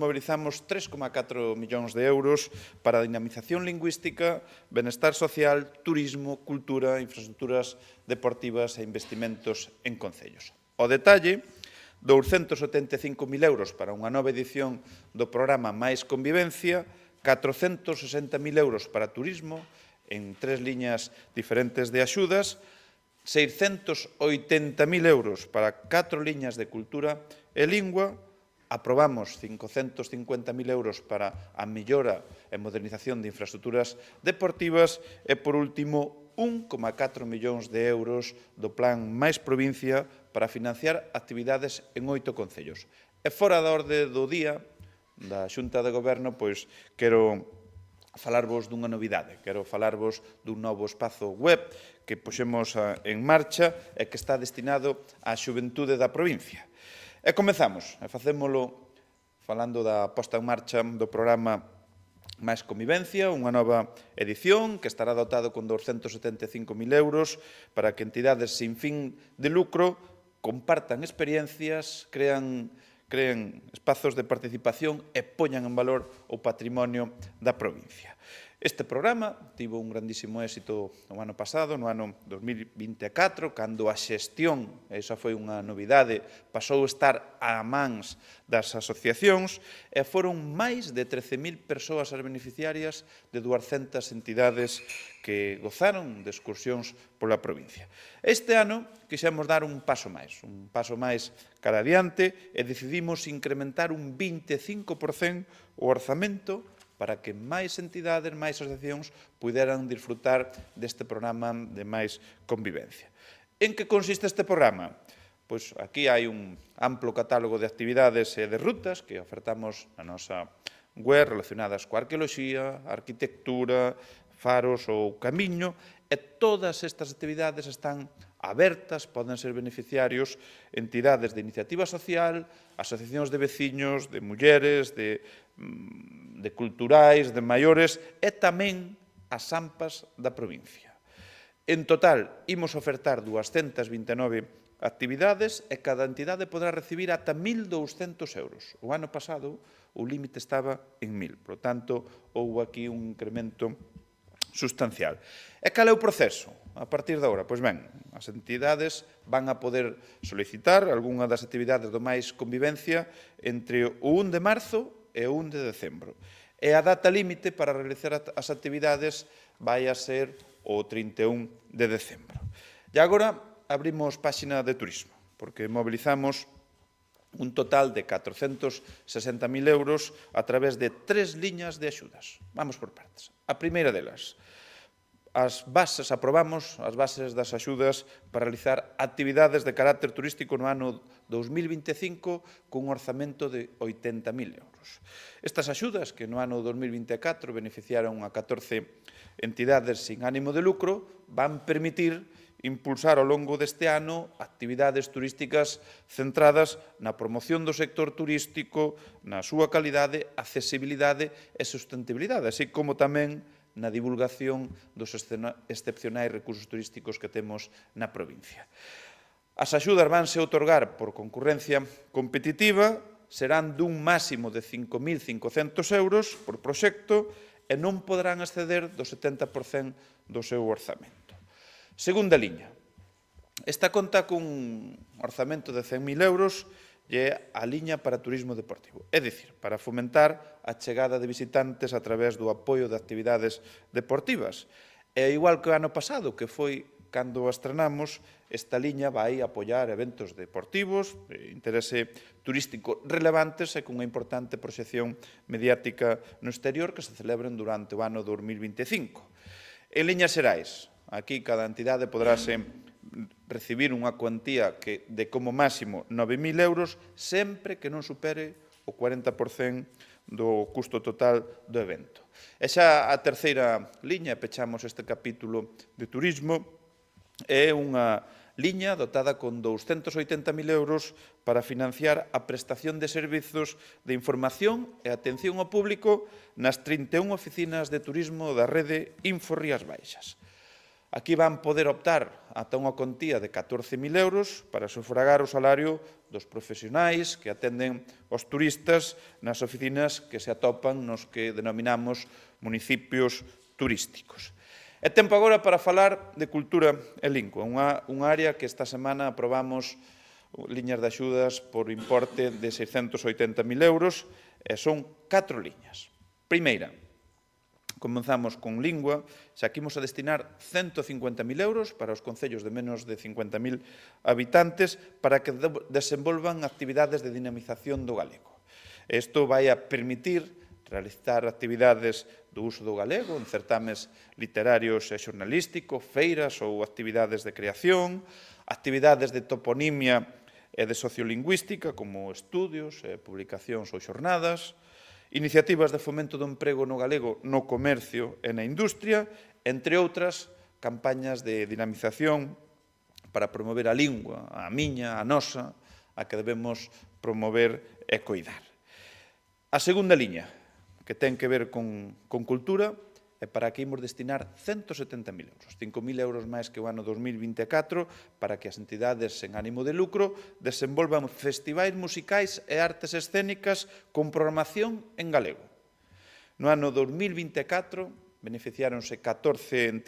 mobilizamos 3,4 millóns de euros para a dinamización lingüística, benestar social, turismo, cultura, infraestructuras deportivas e investimentos en concellos. O detalle, 275.000 euros para unha nova edición do programa Máis Convivencia, 460.000 euros para turismo, en 3 liñas diferentes de axudas, 680.000 euros para 4 liñas de cultura e lingua, aprobamos 550.000 euros para a mellora e modernización de infraestructuras deportivas e, por último, 1,4 millóns de euros do Plan Máis Provincia para financiar actividades en 8 concellos. E fora da orde do día da Xunta de Goberno, pois quero falarvos dunha novidade, quero falarvos dun novo espazo web que puxemos en marcha e que está destinado á xuventude da provincia. E comezamos, e facémolo falando da posta en marcha do programa Máis Convivencia, unha nova edición que estará dotado con 275.000 euros para que entidades sin fin de lucro compartan experiencias, crean espazos de participación e poñan en valor o patrimonio da provincia. Este programa tivo un grandísimo éxito no ano pasado, no ano 2024, cando a xestión, esa foi unha novidade, pasou a estar a mans das asociacións e foron máis de 13.000 persoas as beneficiarias de 200 entidades que gozaron de excursións pola provincia. Este ano quixemos dar un paso máis cara adiante e decidimos incrementar un 25% o orzamento para que máis entidades, máis asociacións puderan disfrutar deste programa de Máis Convivencia. En que consiste este programa? Pois aquí hai un amplo catálogo de actividades e de rutas que ofertamos na nosa web relacionadas coa arqueoloxía, arquitectura, faros ou camiño, e todas estas actividades están abertas, poden ser beneficiarios entidades de iniciativa social, asociacións de veciños, de mulleres, de culturais, de maiores e tamén as AMPAs da provincia. En total, imos ofertar 229 actividades e cada entidade podrá recibir ata 1.200 euros. O ano pasado o límite estaba en 1.000, por tanto, houve aquí un incremento sustancial. E cal é o proceso a partir de agora? Pois ben, as entidades van a poder solicitar algunha das actividades do Máis Convivencia entre o 1 de marzo e o 1 de decembro. E a data límite para realizar as actividades vai a ser o 31 de decembro. E agora abrimos páxina de turismo, porque mobilizamos un total de 460.000 euros a través de 3 liñas de axudas. Vamos por partes. A primeira delas, aprobamos as bases das axudas para realizar actividades de carácter turístico no ano 2025 cun orzamento de 80.000 euros. Estas axudas, que no ano 2024 beneficiaron a 14 entidades sin ánimo de lucro, van permitir impulsar ao longo deste ano actividades turísticas centradas na promoción do sector turístico, na súa calidade, accesibilidade e sustentabilidade, así como tamén na divulgación dos excepcionais recursos turísticos que temos na provincia. As axudas vanse outorgar por concurrencia competitiva, serán dun máximo de 5.500 euros por proxecto e non poderán exceder do 70% do seu orzamento. Segunda liña. Esta conta cun orzamento de 100.000 euros e é a liña para turismo deportivo. É dicir, para fomentar a chegada de visitantes a través do apoio de actividades deportivas. E igual que o ano pasado, que foi cando a estrenamos, esta liña vai apoiar eventos deportivos de interese turístico relevantes e cunha importante proxección mediática no exterior que se celebren durante o ano 2025. En liñas xerais, aquí cada entidade poderase recibir unha cuantía de como máximo 9.000 euros sempre que non supere o 40% do custo total do evento. E xa a terceira liña, pechamos este capítulo de turismo, é unha liña dotada con 280.000 euros para financiar a prestación de servizos de información e atención ao público nas 31 oficinas de turismo da rede Info Rías Baixas. Aquí van poder optar ata unha contía de 14.000 euros para sufragar o salario dos profesionais que atenden os turistas nas oficinas que se atopan nos que denominamos municipios turísticos. É tempo agora para falar de cultura e lingua, unha área que esta semana aprobamos liñas de axudas por importe de 680.000 euros e son 4 liñas. Primeira, comenzamos con lingua, xa aquí imos a destinar 150.000 euros para os concellos de menos de 50.000 habitantes para que desenvolvan actividades de dinamización do galego. Isto vai a permitir realizar actividades do uso do galego en certames literarios e xornalísticos, feiras ou actividades de creación, actividades de toponimia e de sociolingüística como estudios, publicacións ou xornadas, iniciativas de fomento do emprego no galego no comercio e na industria, entre outras campañas de dinamización para promover a lingua, a miña, a nosa, a que debemos promover e coidar. A segunda liña, que ten que ver con cultura, e para que imos destinar 170.000 euros, 5.000 euros máis que o ano 2024, para que as entidades sen ánimo de lucro desenvolvan festivais musicais e artes escénicas con programación en galego. No ano 2024 beneficiáronse 14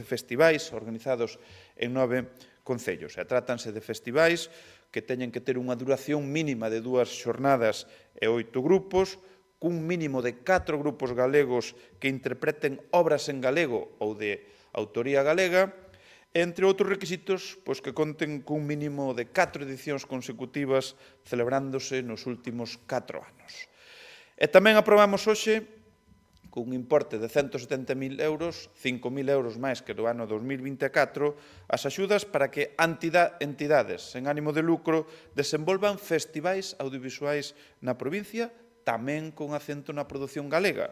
festivais organizados en 9 concellos. E trátanse de festivais que teñen que ter unha duración mínima de 2 xornadas e 8 grupos, cun mínimo de 4 grupos galegos que interpreten obras en galego ou de autoría galega, entre outros requisitos que conten cun mínimo de 4 edicións consecutivas celebrándose nos últimos 4 anos. E tamén aprobamos hoxe, cun importe de 170.000 euros, 5.000 euros máis que do ano 2024, as axudas para que entidades sen ánimo de lucro desenvolvan festivais audiovisuais na provincia, tamén con acento na produción galega.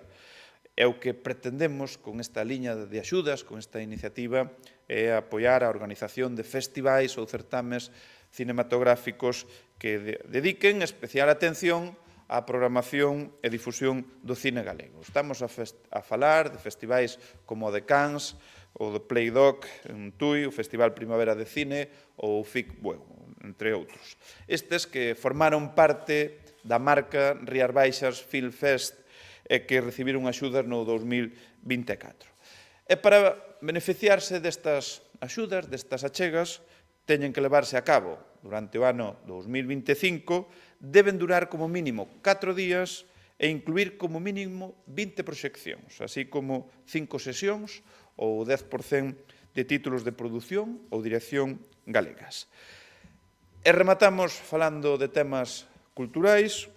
E o que pretendemos con esta liña de axudas, con esta iniciativa, é apoiar a organización de festivais ou certames cinematográficos que dediquen especial atención á programación e difusión do cine galego. Estamos a falar de festivais como o de Cannes, o de Playdoc en Tui, o Festival Primavera de Cine ou o FIC Buego, entre outros. Estes que formaron parte da marca Rías Baixas Film Fest e que recibiron axudas no 2024. E para beneficiarse destas axudas, destas achegas, teñen que levarse a cabo durante o ano 2025, deben durar como mínimo 4 días e incluir como mínimo 20 proxeccións, así como 5 sesións ou 10% de títulos de produción ou dirección galegas. E rematamos falando de temas culturais,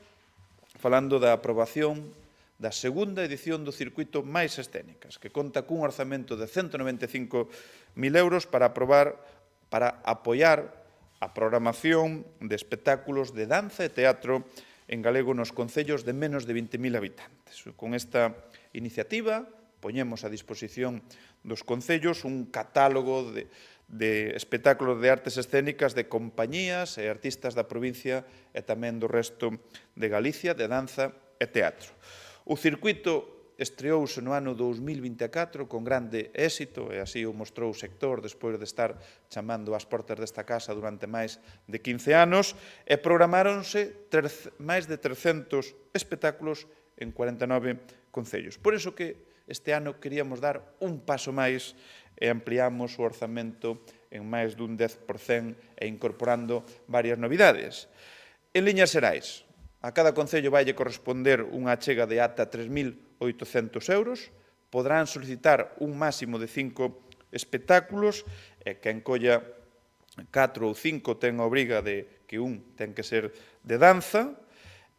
falando da aprobación da segunda edición do Circuito Máis Escénicas, que conta cun orzamento de 195.000 euros para apoiar a programación de espectáculos de danza e teatro en galego nos concellos de menos de 20.000 habitantes. Con esta iniciativa poñemos a disposición dos concellos un catálogo de espectáculos de artes escénicas de compañías e artistas da provincia e tamén do resto de Galicia, de danza e teatro. O circuito estreouse no ano 2024 con grande éxito, e así o mostrou o sector despois de estar chamando ás portas desta casa durante máis de 15 anos, e programáronse máis de 300 espectáculos en 49 concellos. Por iso que este ano queríamos dar un paso máis e ampliamos o orzamento en máis dun 10% e incorporando varias novidades. En liñas xerais, a cada concello vai corresponder unha achega de ata 3.800 euros, poderán solicitar un máximo de 5 espectáculos, e quen colla 4 ou 5 ten a obriga de que un ten que ser de danza.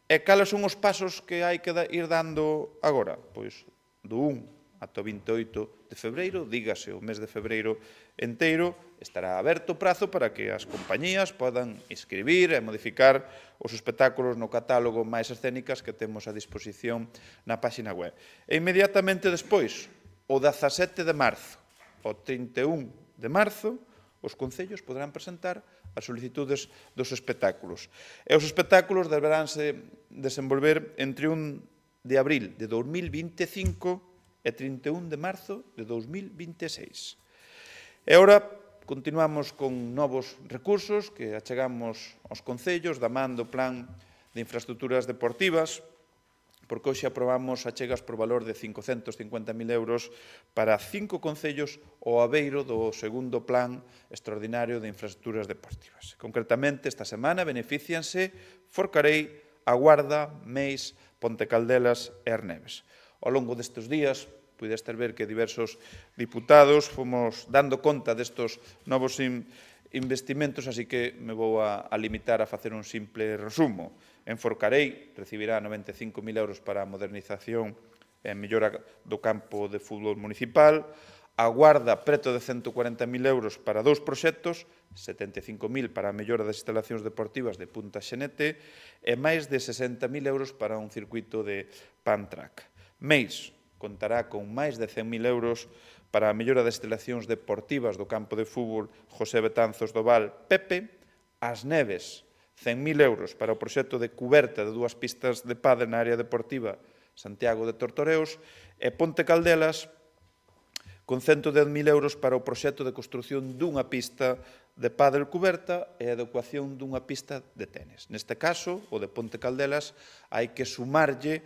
E cales son os pasos que hai que ir dando agora? Pois do 1 ata o 28 de febreiro, dígase o mes de febreiro enteiro, estará aberto o prazo para que as compañías podan inscribir e modificar os espectáculos no catálogo Máis Escénicas que temos a disposición na páxina web. E inmediatamente despois, o 17 de marzo ao 31 de marzo, os concellos poderán presentar as solicitudes dos espectáculos. E os espectáculos deberánse desenvolver entre 1 de abril de 2025 e 31 de marzo de 2026. E agora continuamos con novos recursos que achegamos aos concellos da man do Plan de Infraestructuras Deportivas, porque hoxe aprobamos achegas por valor de 550.000 euros para 5 concellos ao abeiro do segundo Plan Extraordinario de Infraestructuras Deportivas. Concretamente, esta semana beneficianse Forcarei, A Guarda, Meis, Ponte Caldelas e Arneves. Ao longo destes días, pudeste ver que diversos diputados fomos dando conta destes novos investimentos, así que me vou a limitar a facer un simple resumo. En Forcarei recibirá 95.000 euros para a modernización e mellora do campo de fútbol municipal. A Guarda, preto de 140.000 euros para 2 proxectos, 75.000 para a mellora das instalacións deportivas de Punta Xenete e máis de 60.000 euros para un circuito de pan-track. Meis contará con máis de 100.000 euros para a mellora das instalacións deportivas do campo de fútbol José Betanzos do Val Pepe. As Neves, 100.000 euros para o proxecto de cuberta de 2 pistas de pádel na área deportiva Santiago de Tortoreos. E Ponte Caldelas, con 110.000 euros para o proxecto de construción dunha pista de pádel cuberta e a adecuación dunha pista de tenis. Neste caso, o de Ponte Caldelas, hai que sumarlle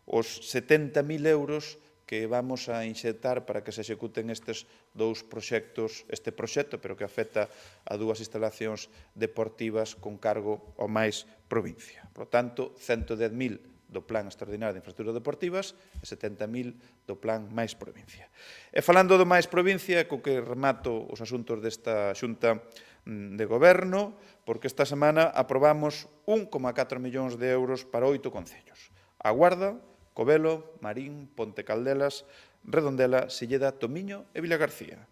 os 70.000 euros que vamos a inxectar para que se executen estes 2 proxectos, este proxecto, pero que afecta a 2 instalacións deportivas con cargo ao máis provincia. Por tanto, 110.000 do Plan Extraordinario de Infraestructuras Deportivas e 70.000 do Plan máis provincia. E falando do máis provincia, co que remato os asuntos desta Xunta de Goberno, porque esta semana aprobamos 1,4 millóns de euros para 8 concellos. A Guarda, Covelo, Marín, Ponte Caldelas, Redondela, Silleda, Tomiño e Vilagarcía.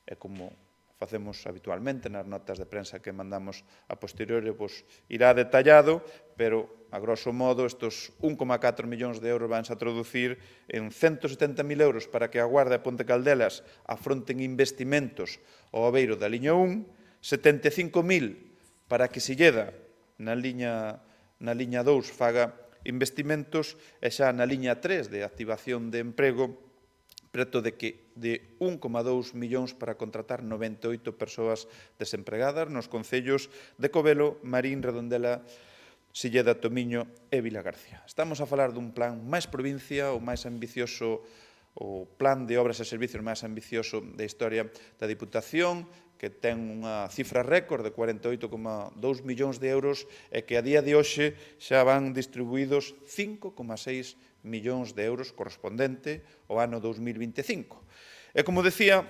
E como facemos habitualmente nas notas de prensa que mandamos a posteriori, pois irá detallado, pero a grosso modo estes 1,4 millóns de euros vanse a traducir en 170.000 euros para que a Guarda e Ponte Caldelas afronten investimentos ao abeiro da liña 1, 75.000 para que Silleda na liña 2 faga investimentos e xa na liña 3 de activación de emprego preto de 1,2 millóns para contratar 98 persoas desempregadas nos concellos de Covelo, Marín, Redondela, Silleda, Tomiño e Vilagarcía. Estamos a falar dun plan máis provincia, o máis ambicioso, o plan de obras e servicios máis ambicioso da historia da Diputación, que ten unha cifra récord de 48,2 millóns de euros e que a día de hoxe xa van distribuídos 5,6 millóns de euros correspondente ao ano 2025. E como decía,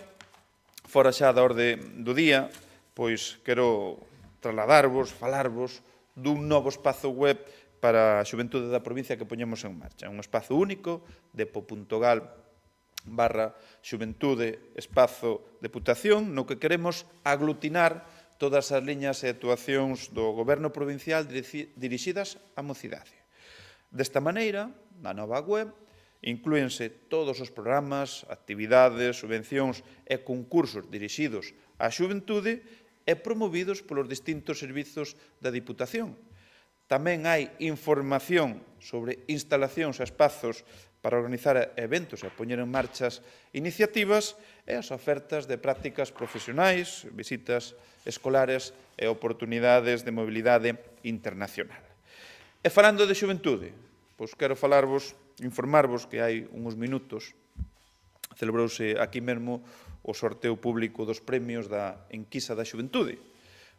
fora xa da orde do día, pois quero trasladarvos, falarvos dun novo espazo web para a xuventude da provincia que poñemos en marcha. Un espazo único, depo.gal/xuventude espazo deputación, no que queremos aglutinar todas as liñas e actuacións do Goberno provincial dirixidas á mocidade. Desta maneira, na nova web, inclúense todos os programas, actividades, subvencións e concursos dirixidos á xuventude e promovidos polos distintos servizos da Diputación. Tamén hai información sobre instalacións e espazos para organizar eventos e poñer en marchas iniciativas e as ofertas de prácticas profesionais, visitas escolares e oportunidades de mobilidade internacional. E falando de xuventude, pois quero informarvos que hai uns minutos celebrouse aquí mesmo o sorteo público dos premios da Enquisa da Xuventude.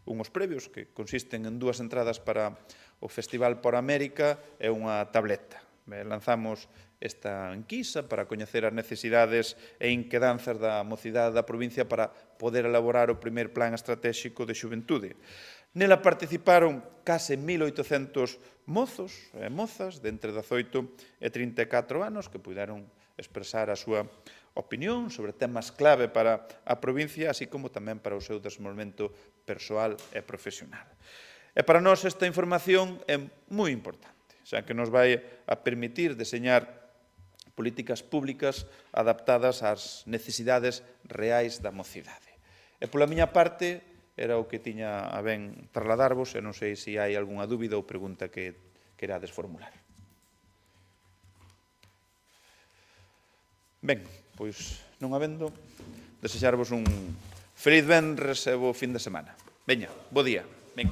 Unhos premios que consisten en 2 entradas para o Festival por América e unha tableta. Lanzamos esta enquisa para coñecer as necesidades e inquedanzas da mocidade da provincia para poder elaborar o primeiro plan estratégico de xuventude. Nela participaron case 1.800 mozos e mozas de entre 18 e 34 anos que puderon expresar a súa opinión sobre temas clave para a provincia, así como tamén para o seu desenvolvemento persoal e profesional. E para nós esta información é moi importante, xa que nos vai a permitir deseñar políticas públicas adaptadas ás necesidades reais da mocidade. E pola miña parte, era o que tiña a ben trasladarvos, e non sei se hai algunha dúbida ou pregunta que querades formular. Ben, pois non habendo, desexarvos un Feliz venres e bo fin de semana. Veña, bo día.